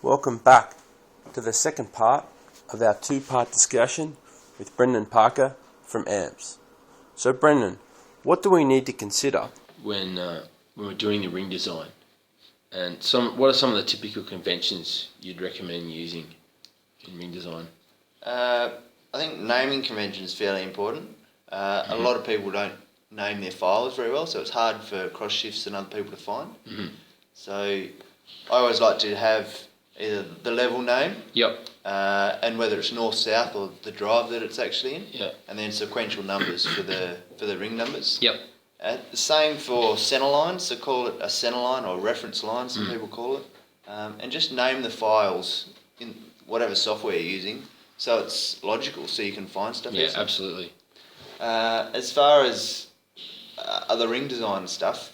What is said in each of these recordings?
Welcome back to the second part of our two-part discussion with Brendan Parker from AMPS. So Brendan, what do we need to consider when we're doing the ring design? And what are some of the typical conventions you'd recommend using in ring design? I think naming convention is fairly important. A lot of people don't name their files very well, so it's hard for cross shifts and other people to find. So I always like to have either the level name, and whether it's north-south or the drive that it's actually in, and then sequential numbers for the ring numbers. The same for centre lines, so call it a centre line or reference line, some people call it, and just name the files in whatever software you're using so it's logical, so you can find stuff. Yeah, absolutely. As far as other ring design stuff,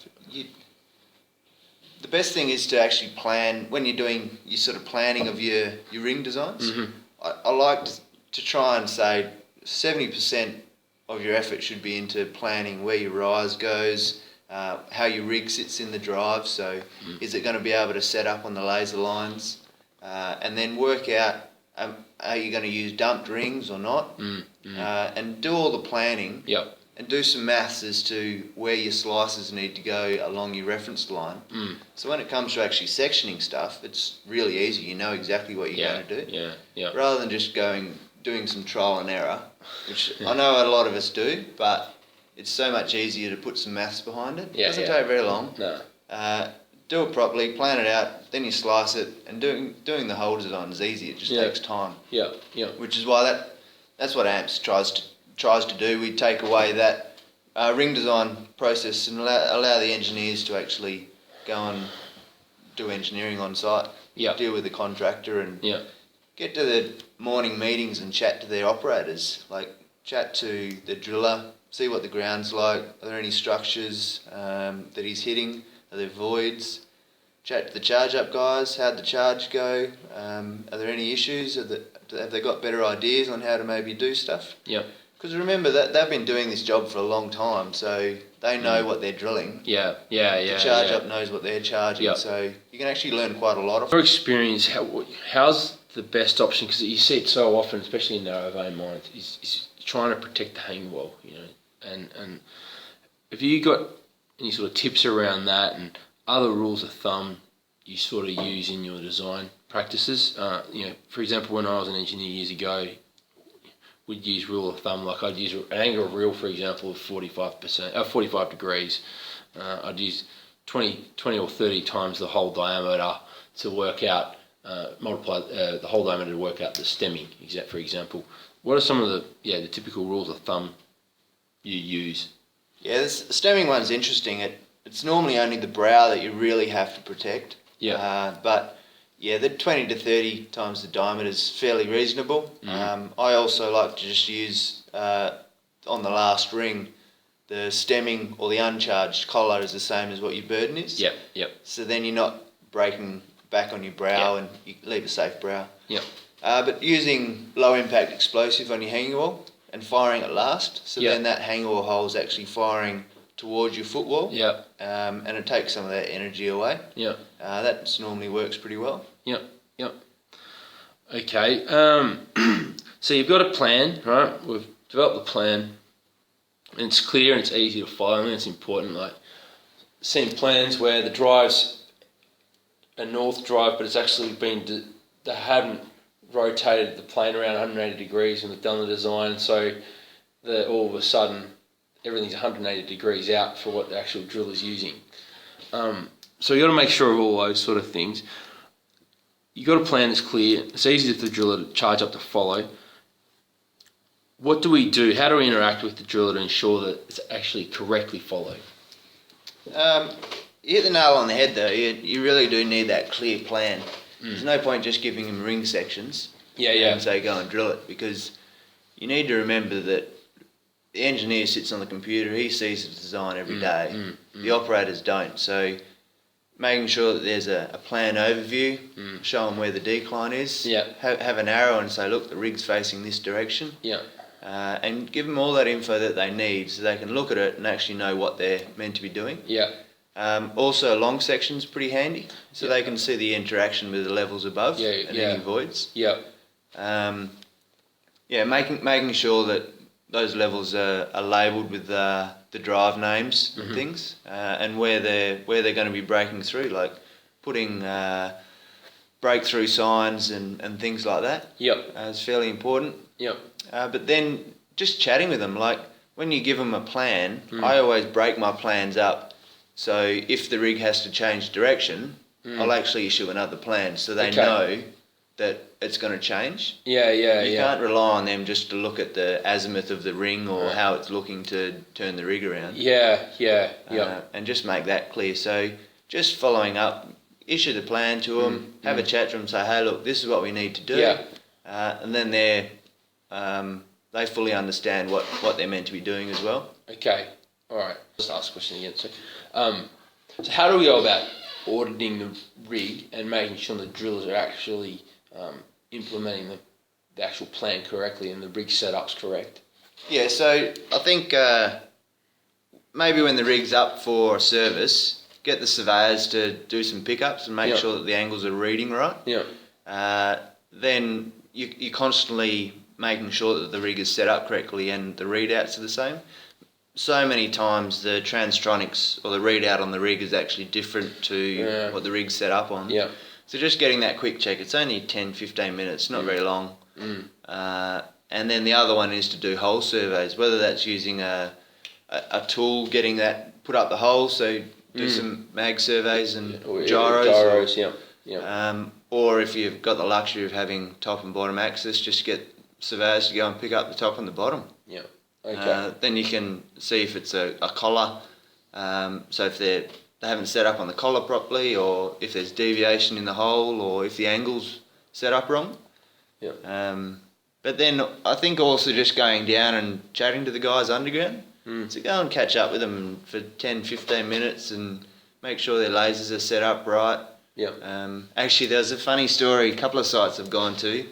the best thing is to actually plan when you're doing your sort of planning of your ring designs. I like to try and say 70% of your effort should be into planning where your rise goes, how your rig sits in the drive, so is it going to be able to set up on the laser lines, and then work out are you going to use dumped rings or not, and do all the planning. And do some maths as to where your slices need to go along your reference line. So when it comes to actually sectioning stuff, it's really easy. You know exactly what you're going to do. Rather than just doing some trial and error, which I know a lot of us do, but it's so much easier to put some maths behind it. It doesn't take very long. Do it properly, plan it out, then you slice it, and doing the whole design is easy. It just takes time. Which is why that's what AMPS tries to do. We take away that ring design process and allow the engineers to actually go and do engineering on site, deal with the contractor, and get to the morning meetings and chat to their operators, like chat to the driller, see what the ground's like, are there any structures that he's hitting, are there voids, chat to the charge up guys, how'd the charge go, are there any issues, have they got better ideas on how to maybe do stuff? Because remember that they've been doing this job for a long time, so they know what they're drilling. The charge up knows what they're charging, so you can actually learn quite a lot. For experience, how's the best option? Because you see it so often, especially in narrow vein mines, is trying to protect the hanging wall, and if you got any sort of tips around that and other rules of thumb you sort of use in your design practices, for example, when I was an engineer years ago, we'd use rule of thumb, like I'd use an angle of reel, for example, of 45 degrees. I'd use 20 or 30 times the whole diameter to work out, multiply the whole diameter to work out the stemming, for example. What are some of the typical rules of thumb you use? The stemming one's interesting. It's normally only the brow that you really have to protect. But the 20 to 30 times the diameter is fairly reasonable. I also like to just use, on the last ring, the stemming or the uncharged collar is the same as what your burden is. So then you're not breaking back on your brow and you leave a safe brow. But using low impact explosive on your hanging wall and firing at last, so then that hanging wall hole is actually firing towards your footwall, and it takes some of that energy away. That normally works pretty well. Okay, so you've got a plan, right? We've developed the plan, and it's clear and it's easy to follow, and it's important. Like seeing plans where the drive's a north drive, but it's actually been they haven't rotated the plane around 180 degrees when they've done the design, so that all of a sudden everything's 180 degrees out for what the actual drill is using. So you got to make sure of all those sort of things. You got a plan that's clear. It's easy for the driller to charge up to follow. What do we do? How do we interact with the driller to ensure that it's actually correctly followed? You hit the nail on the head though. You really do need that clear plan. There's no point just giving him ring sections and say go and drill it, because you need to remember that the engineer sits on the computer, he sees the design every day. The operators don't. So making sure that there's a plan overview, show them where the decline is, have an arrow and say, look, the rig's facing this direction, and give them all that info that they need so they can look at it and actually know what they're meant to be doing. Also, long section's pretty handy, so they can see the interaction with the levels above and any voids. Yep. Making sure that those levels are labelled with the drive names and things, and where they're going to be breaking through, like putting breakthrough signs and things like that. Yep. Is fairly important. Yep. But then just chatting with them, like when you give them a plan, I always break my plans up. So if the rig has to change direction, I'll actually issue another plan so they know that it's going to change. You can't rely on them just to look at the azimuth of the ring or how it's looking to turn the rig around. And just make that clear. So just following up, issue the plan to them, have a chat to them, say, hey, look, this is what we need to do. And then they fully understand what they're meant to be doing as well. Okay, all right. Let's ask a question again. So how do we go about auditing the rig and making sure the drillers are actually implementing the actual plan correctly and the rig setup's correct? Yeah, so I think maybe when the rig's up for service, get the surveyors to do some pickups and make sure that the angles are reading right. Then you're constantly making sure that the rig is set up correctly and the readouts are the same. So many times the transtronics or the readout on the rig is actually different to what the rig's set up on. So just getting that quick check, it's only 10-15 minutes, not very long. And then the other one is to do hole surveys, whether that's using a tool, getting that, put up the hole, so do some mag surveys and gyros. Or if you've got the luxury of having top and bottom access, just get surveyors to go and pick up the top and the bottom. Then you can see if it's a collar. So if they haven't set up on the collar properly, or if there's deviation in the hole, or if the angle's set up wrong. But then I think also just going down and chatting to the guys underground. So go and catch up with them for 10-15 minutes and make sure their lasers are set up right. Actually, there's a funny story. A couple of sites I've gone to,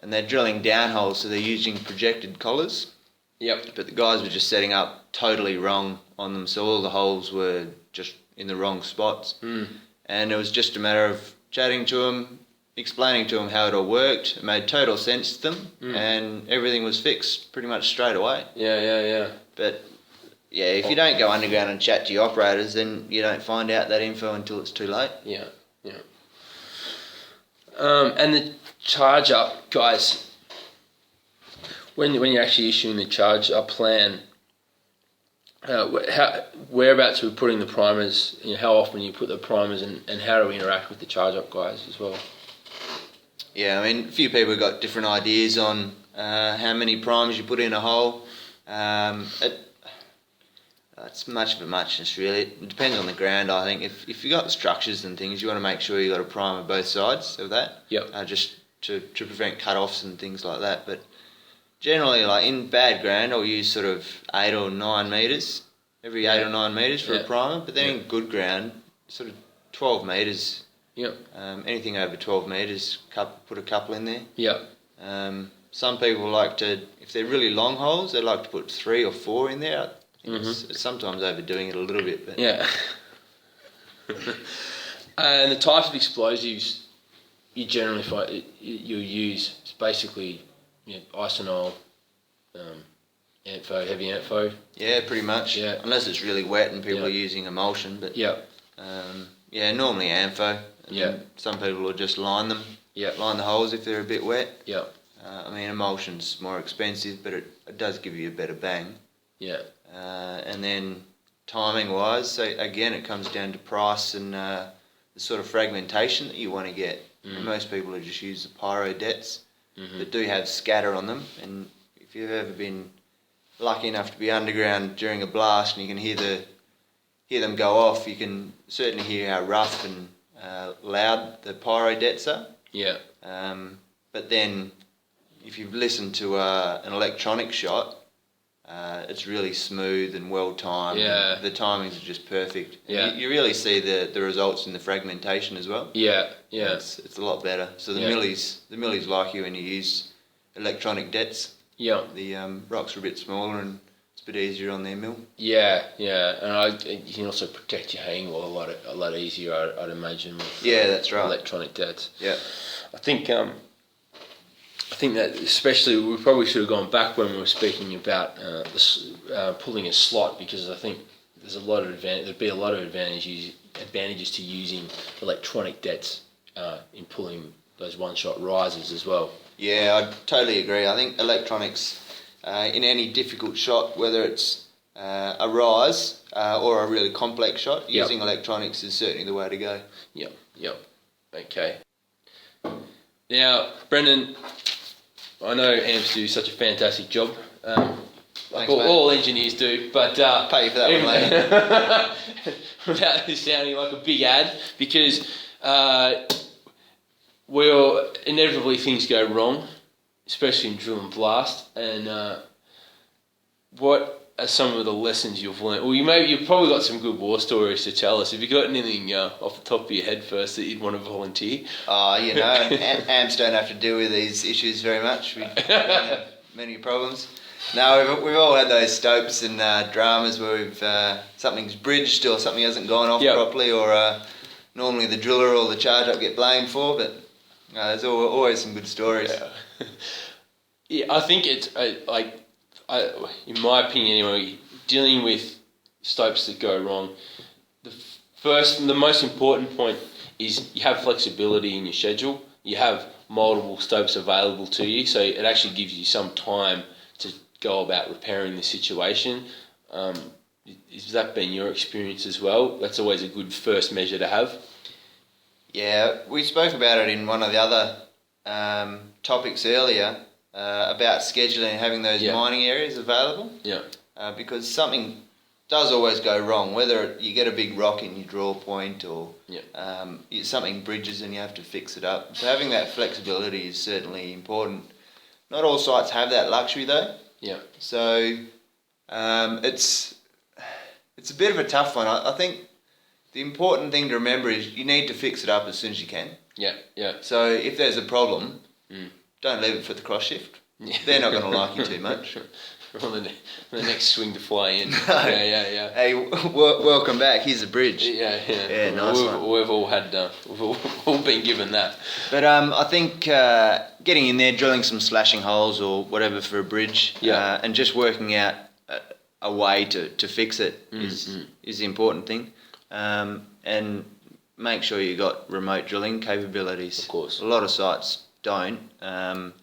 and they're drilling down holes, so they're using projected collars. But the guys were just setting up totally wrong on them, so all the holes were just in the wrong spots. And it was just a matter of chatting to them, explaining to them how it all worked. It made total sense to them, and everything was fixed pretty much straight away. But if you don't go underground and chat to your operators, then you don't find out that info until it's too late. And the charge up, guys, when you're actually issuing the charge up plan, whereabouts we're putting the primers, how often you put the primers, and how do we interact with the charge up guys as well? I mean, a few people have got different ideas on how many primers you put in a hole. It's much of a muchness, really. It depends on the ground, I think. If you've got structures and things, you want to make sure you've got a primer both sides of that. Just to prevent cut-offs and things like that. But generally, like in bad ground, I'll use sort of 8 or 9 metres, every 8 or 9 metres for a primer. But then in good ground, sort of 12 metres. Anything over 12 metres, put a couple in there. Some people like to, if they're really long holes, they like to put 3 or 4 in there. It's sometimes overdoing it a little bit, but And the types of explosives you generally find you'll use is basically isonol, antho, heavy antho. Pretty much. Unless it's really wet and people are using emulsion, but normally antho. And some people will just line them. Line the holes if they're a bit wet. I mean, emulsion's more expensive, but it does give you a better bang. And then timing wise, so again it comes down to price and the sort of fragmentation that you want to get. And most people will just use the pyro dets that do have scatter on them, and if you've ever been lucky enough to be underground during a blast and you can hear them go off, you can certainly hear how rough and loud the pyro dets are. But then if you've listened to an electronic shot, it's really smooth and well timed. The timings are just perfect. You really see the results in the fragmentation as well. It's a lot better. So the millies like you when you use electronic dets. The rocks are a bit smaller and it's a bit easier on their mill. Yeah, and you can also protect your hanging wall a lot easier, I'd imagine. With, that's right. Electronic DATs. Yeah. I think that especially we probably should have gone back when we were speaking about pulling a slot, because I think there's there'd be a lot of advantages to using electronic DATs in pulling those one-shot risers as well. Yeah, I totally agree. I think electronics in any difficult shot, whether it's a rise or a really complex shot, using electronics is certainly the way to go. Yep. Okay. Now, Brendan, I know amps do such a fantastic job. Thanks, all engineers do, but pay you for that one later. Without this sounding like a big ad, because inevitably things go wrong, especially in drill and blast. And what are some of the lessons you've learned? Well, you've probably got some good war stories to tell us. Have you got anything off the top of your head first that you'd want to volunteer? Amps don't have to deal with these issues very much. We don't have many problems. No, we've all had those stopes and dramas where something's bridged or something hasn't gone off properly, or normally the driller or the charge up get blamed for, but there's always some good stories. Yeah, I think it's in my opinion anyway, dealing with stopes that go wrong, the most important point is you have flexibility in your schedule. You have multiple stopes available to you, so it actually gives you some time to go about repairing the situation. Has that been your experience as well? That's always a good first measure to have. Yeah, we spoke about it in one of the other topics earlier about scheduling and having those mining areas available. Yeah. Because something does always go wrong, whether you get a big rock in your draw point or something bridges and you have to fix it up. So having that flexibility is certainly important. Not all sites have that luxury though. Yeah. So it's a bit of a tough one. I think the important thing to remember is you need to fix it up as soon as you can. Yeah. So if there's a problem, don't leave it for the cross shift. Yeah. They're not going to like you too much. On the next swing to fly in. No. Yeah. Hey, welcome back. Here's a bridge. Yeah. Nice one. We've all been given that. But I think getting in there, drilling some slashing holes or whatever for a bridge, and just working out a way to fix it is the important thing. And make sure you got remote drilling capabilities. Of course. A lot of sites don't, and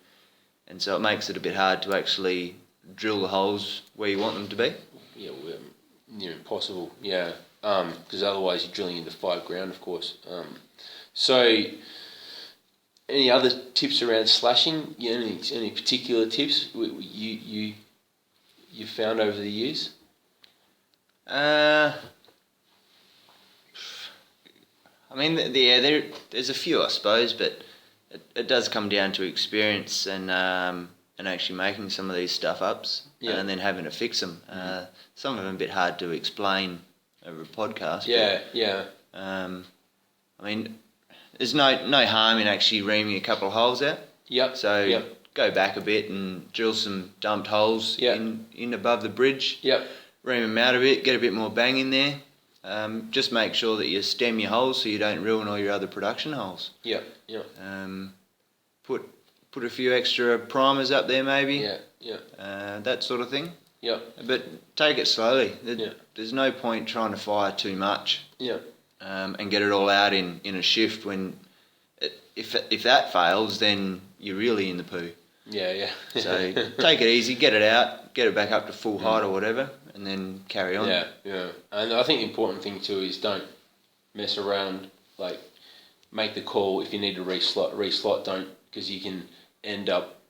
so it makes it a bit hard to actually drill the holes where you want them to be. Yeah, near impossible. Yeah, because otherwise you're drilling into 5 ground, of course. So, any other tips around slashing? Any particular tips you found over the years? I mean, there's a few, I suppose, but it does come down to experience and actually making some of these stuff ups and then having to fix them. Some of them a bit hard to explain over a podcast. Yeah. I mean, there's no harm in actually reaming a couple of holes out. Yep. So go back a bit and drill some dumped holes in above the bridge. Yep. Ream them out a bit, get a bit more bang in there. Just make sure that you stem your holes so you don't ruin all your other production holes. Yeah. Put a few extra primers up there maybe. Yeah. That sort of thing. Yeah. But take it slowly. There's no point trying to fire too much. Yeah. And get it all out in a shift when, if that fails, then you're really in the poo. Yeah. So take it easy, get it out, get it back up to full height or whatever, and then carry on. Yeah. And I think the important thing too is don't mess around. Like, make the call if you need to reslot. Don't, because you can end up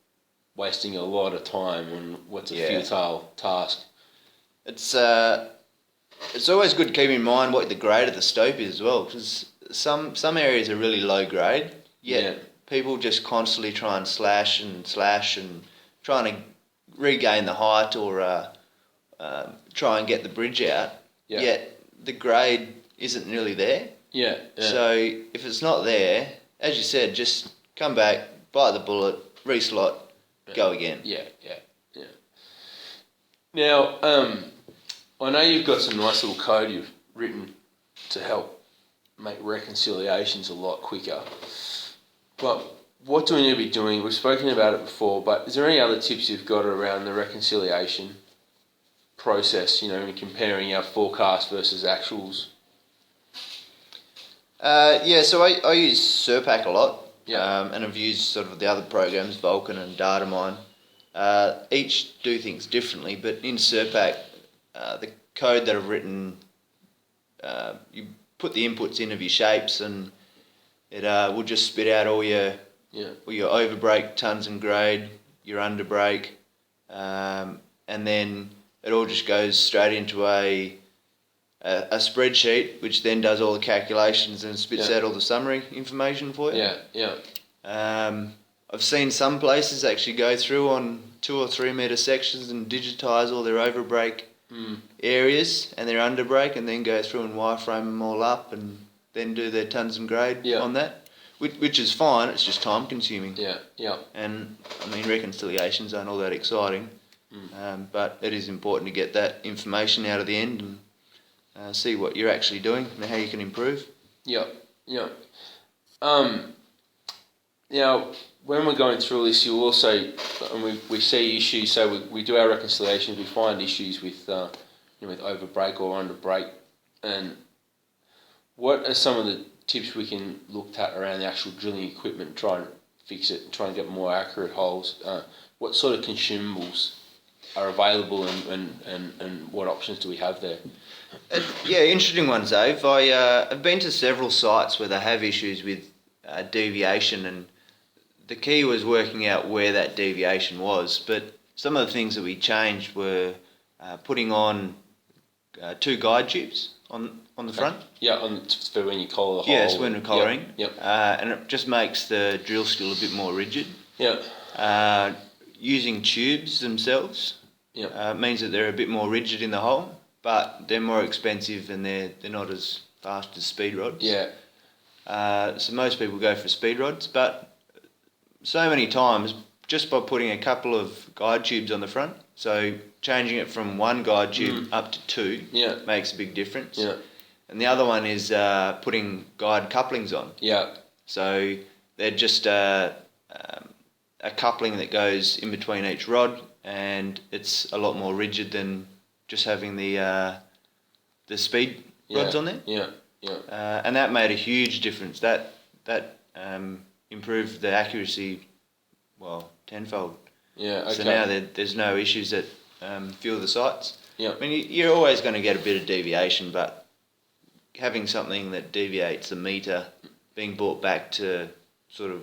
wasting a lot of time on what's a futile task. It's always good to keep in mind what the grade of the stope is as well, because some areas are really low grade, yet people just constantly try and slash and trying to regain the height or try and get the bridge out, yet the grade isn't really there. Yeah. So if it's not there, as you said, just come back, bite the bullet, reslot, go again. Yeah. Now, I know you've got some nice little code you've written to help make reconciliations a lot quicker. But what do we need to be doing? We've spoken about it before, but is there any other tips you've got around the reconciliation process, in comparing our forecast versus actuals? So I use Surpack a lot, Yeah. and I've used sort of the other programs, Vulkan and Datamine. Each do things differently, but in Surpack, the code that I've written, you put the inputs in of your shapes, and it will just spit out all your overbreak tons and grade, your underbreak, and then it all just goes straight into a spreadsheet, which then does all the calculations and spits out all the summary information for you. I've seen some places actually go through on 2 or 3 metre sections and digitise all their overbreak areas and their underbreak, and then go through and wireframe them all up and then do their tons and grade on that, which is fine. It's just time consuming. And I mean, reconciliations aren't all that exciting, but it is important to get that information out of the end and see what you're actually doing and how you can improve. Now, when we're going through this, you also, and we see issues. So we do our reconciliations. We find issues with with overbreak or underbreak. And what are some of the tips we can look at around the actual drilling equipment, try and fix it, try and get more accurate holes? What sort of consumables are available, and what options do we have there? Interesting ones, Dave. I've been to several sites where they have issues with deviation, and the key was working out where that deviation was. But some of the things that we changed were putting on 2 guide tubes on the front. For when you collar the hole. Yes, when we're collaring. Yep. And it just makes the drill steel a bit more rigid. Using tubes themselves means that they're a bit more rigid in the hole, but they're more expensive and they're not as fast as speed rods. So most people go for speed rods, but so many times just by putting a couple of guide tubes on the front, so changing it from 1 guide tube up to 2 makes a big difference. And the other one is putting guide couplings on. So they're just a coupling that goes in between each rod, and it's a lot more rigid than just having the speed rods on there. And that made a huge difference. That improved the accuracy, tenfold. So now there's no issues at few of the sites. I mean, you're always going to get a bit of deviation, but having something that deviates a metre being brought back to sort of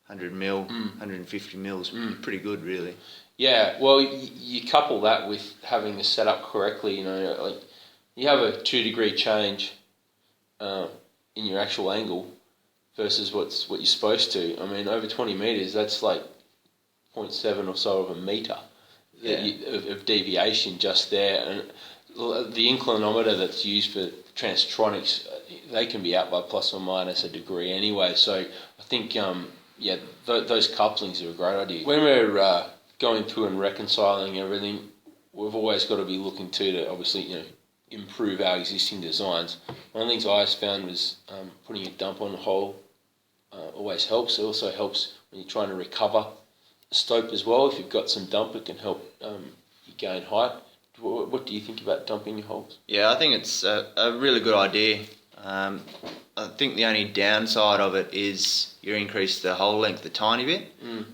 100 mil, 150 mils, pretty good, really. Well, you couple that with having this set up correctly. Like you have a 2 degree change in your actual angle versus what you're supposed to. I mean, over 20 metres, that's like 0.7 or so of a metre of deviation just there. And the inclinometer that's used for transtronics, they can be out by plus or minus a degree anyway. So I think, those couplings are a great idea. When we're going through and reconciling everything, we've always got to be looking to obviously, improve our existing designs. One of the things I always found was putting a dump on the hole always helps. It also helps when you're trying to recover the stope as well. If you've got some dump, it can help you gain height. What do you think about dumping your holes? I think it's a really good idea. I think the only downside of it is you increase the hole length a tiny bit,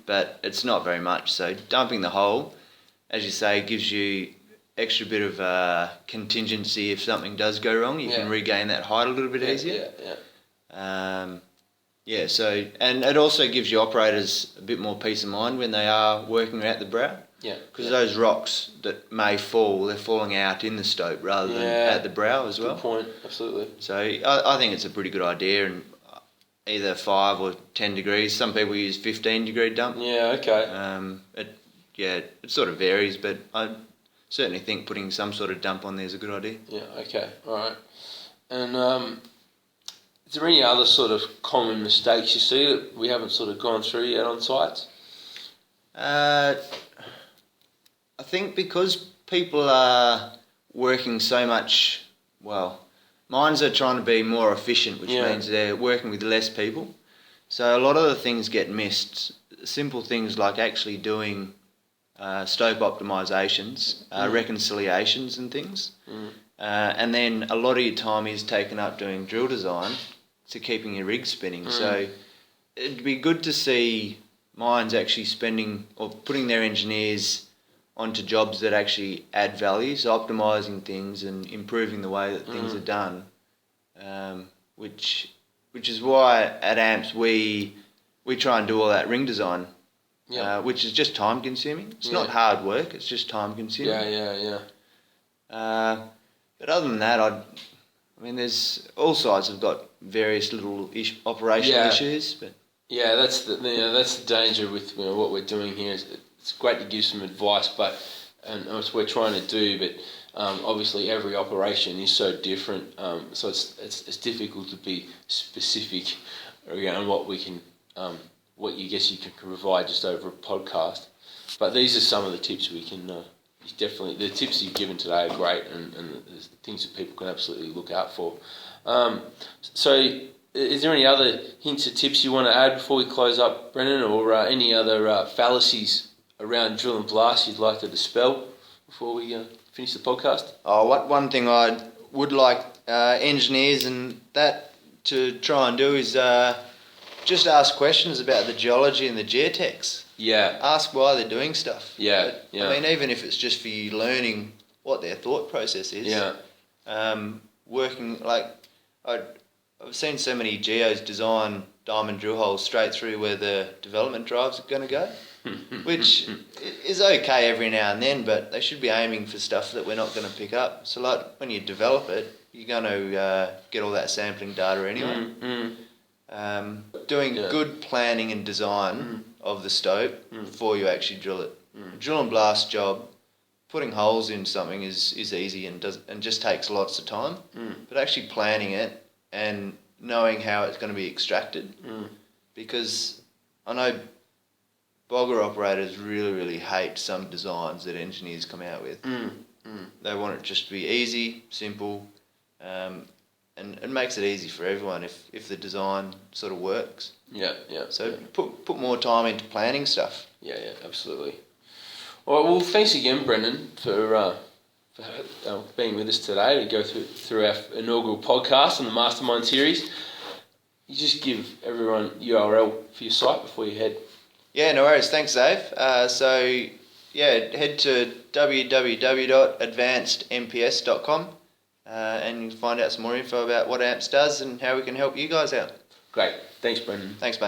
but it's not very much. So dumping the hole, as you say, gives you extra bit of contingency if something does go wrong. You can regain that height a little bit easier. So, and it also gives your operators a bit more peace of mind when they are working at the brow. Because those rocks that may fall, they're falling out in the stope rather than at the brow as well. Good point, absolutely. So I think it's a pretty good idea, and either 5 or 10 degrees. Some people use 15 degree dump. It sort of varies, but I certainly think putting some sort of dump on there is a good idea. All right. And is there any other sort of common mistakes you see that we haven't sort of gone through yet on sites? I think because people are working so much, well, mines are trying to be more efficient, which means they're working with less people. So a lot of the things get missed. Simple things like actually doing stope optimizations, reconciliations and things. And then a lot of your time is taken up doing drill design to keeping your rig spinning. So it'd be good to see mines actually spending or putting their engineers onto jobs that actually add value, so optimising things and improving the way that things are done, which is why at AMPS we try and do all that ring design, which is just time consuming. It's not hard work, it's just time consuming. But other than that, I mean, there's all sides have got various little operational issues, but that's the danger with what we're doing here. Is it's great to give some advice, and that's what we're trying to do. But obviously, every operation is so different, so it's difficult to be specific around what we can, what you can provide just over a podcast. But these are some of the tips we can. Definitely, the tips you've given today are great, and there's things that people can absolutely look out for. So, is there any other hints or tips you want to add before we close up, Brendan, or any other fallacies around drill and blast you'd like to dispel before we finish the podcast? One thing I would like engineers and that to try and do is just ask questions about the geology and the geotechs. Ask why they're doing stuff. I mean, even if it's just for you learning what their thought process is. Working, like, I've seen so many geos design diamond drill holes straight through where the development drives are going to go, which is okay every now and then, but they should be aiming for stuff that we're not going to pick up. So, like, when you develop it, you're going to get all that sampling data anyway. Doing good planning and design of the stope before you actually drill it. A drill and blast job, putting holes in something is easy and just takes lots of time. But actually planning it and knowing how it's going to be extracted, because I know bogger operators really, really hate some designs that engineers come out with. They want it just to be easy, simple, and it makes it easy for everyone if the design sort of works. So put more time into planning stuff. Absolutely. All right, well, thanks again, Brendan, for being with us today to go through our inaugural podcast on the Mastermine series. You just give everyone URL for your site before you head. No worries. Thanks, Dave. Head to www.advancedmps.com and you can find out some more info about what AMPS does and how we can help you guys out. Great. Thanks, Brendan. Thanks, mate.